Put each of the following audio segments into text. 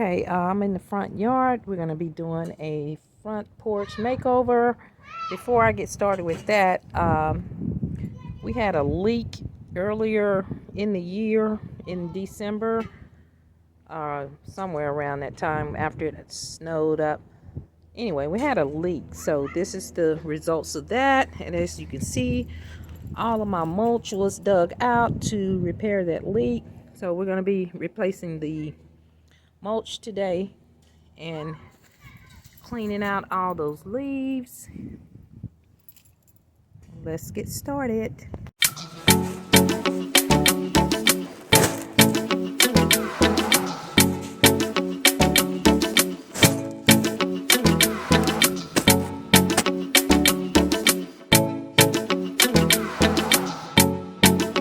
Okay, I'm in the front yard. We're going to be doing a front porch makeover. Before I get started with that, we had a leak earlier in the year in December, somewhere around that time after it snowed up. Anyway, we had a leak, so this is the results of that. And as you can see, all of my mulch was dug out to repair that leak. So we're going to be replacing the mulch today and cleaning out all those leaves. Let's get started.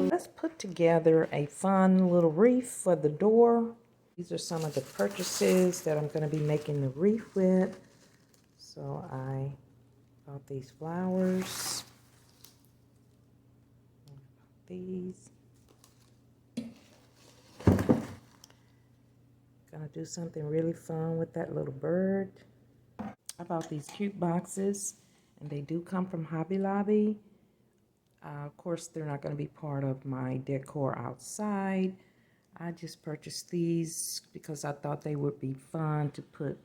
Let's put together a fun little wreath for the door. These are some of the purchases that I'm going to be making the wreath with. So I bought these flowers. These. Gonna do something really fun with that little bird. I bought these cute boxes, and they do come from Hobby Lobby. Of course, they're not going to be part of my decor outside. I just purchased these because I thought they would be fun to put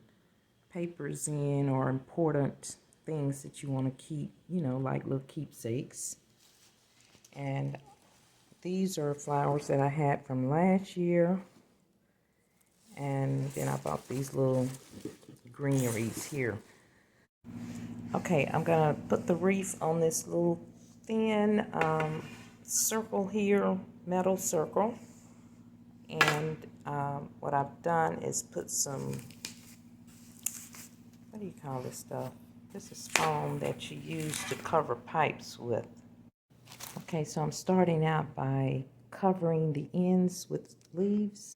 papers in or important things that you want to keep, you know, like little keepsakes. And these are flowers that I had from last year. And then I bought these little greeneries here. Okay, I'm going to put the wreath on this little thin circle here, metal circle. And what I've done is put some, what do you call this stuff? This is foam that you use to cover pipes with. Okay, so I'm starting out by covering the ends with leaves.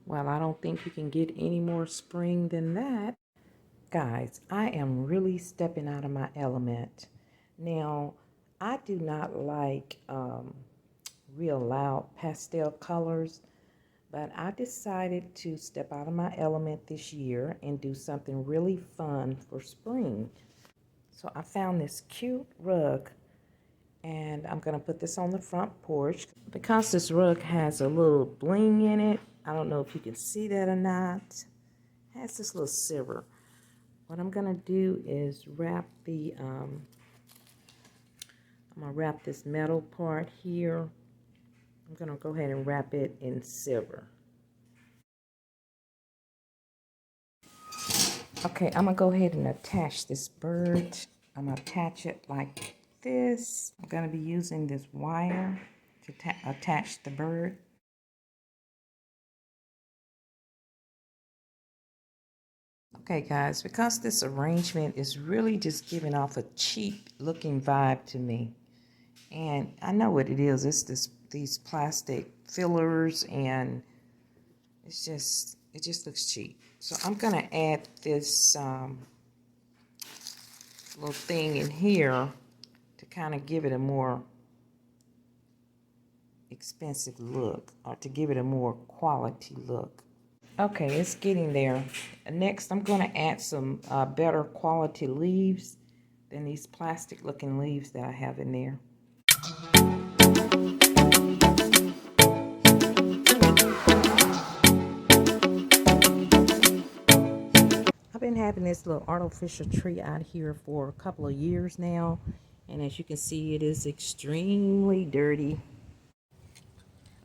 Well, I don't think you can get any more spring than that. Guys, I am really stepping out of my element. Now, I do not like real loud pastel colors, but I decided to step out of my element this year and do something really fun for spring. So I found this cute rug, and I'm going to put this on the front porch. Because this rug has a little bling in it, I don't know if you can see that or not. It has this little silver. What I'm going to do is wrap the, I'm going to wrap this metal part here. I'm going to go ahead and wrap it in silver. Okay, I'm going to go ahead and attach this bird. I'm going to attach it like this. I'm going to be using this wire to attach the bird. Okay, guys, because this arrangement is really just giving off a cheap looking vibe to me. And I know what it is. It's these plastic fillers, and it just looks cheap. So I'm gonna add this little thing in here to kind of give it a more expensive look, or to give it a more quality look. Okay, it's getting there. Next, I'm gonna add some better quality leaves than these plastic looking leaves that I have in there. I've been having this little artificial tree out here for a couple of years now, and as you can see, it is extremely dirty.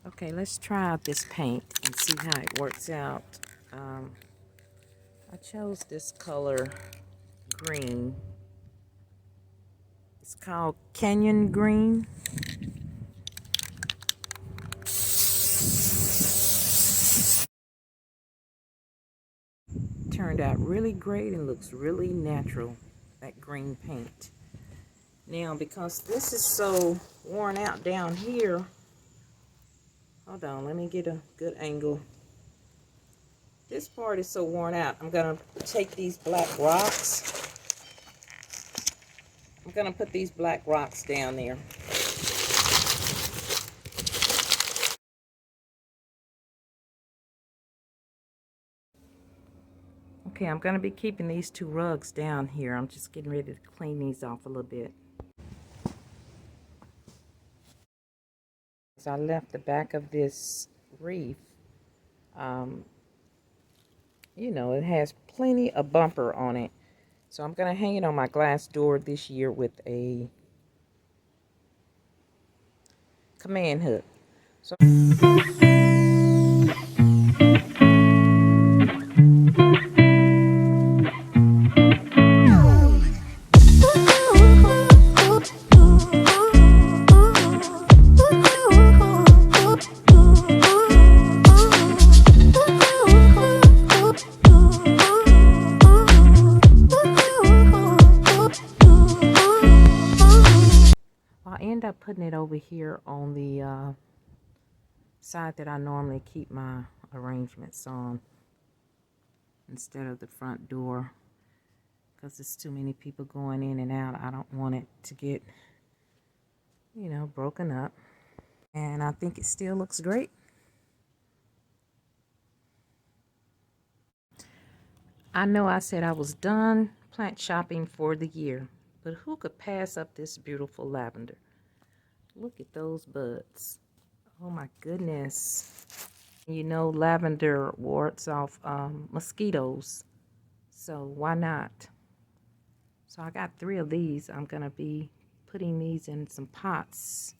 Okay, let's try out this paint and see how it works out. I chose this color green. It's called Canyon Green. Turned out really great and looks really natural, that green paint. Now, because this is so worn out down here, hold on, let me get a good angle. This part is so worn out, I'm gonna take these black rocks. I'm gonna put these black rocks down there. Okay, I'm going to be keeping these two rugs down here. I'm just getting ready to clean these off a little bit. So I left the back of this wreath. You know, it has plenty of bumper on it. So I'm going to hang it on my glass door this year with a command hook. So I'll end up putting it over here on the side that I normally keep my arrangements on instead of the front door, because there's too many people going in and out. I don't want it to get, you know, broken up. And I think it still looks great. I know I said I was done plant shopping for the year, but who could pass up this beautiful lavender? Look at those buds. Oh my goodness. You know, lavender wards off mosquitoes, so why not? So I got 3 of these. I'm gonna be putting these in some pots.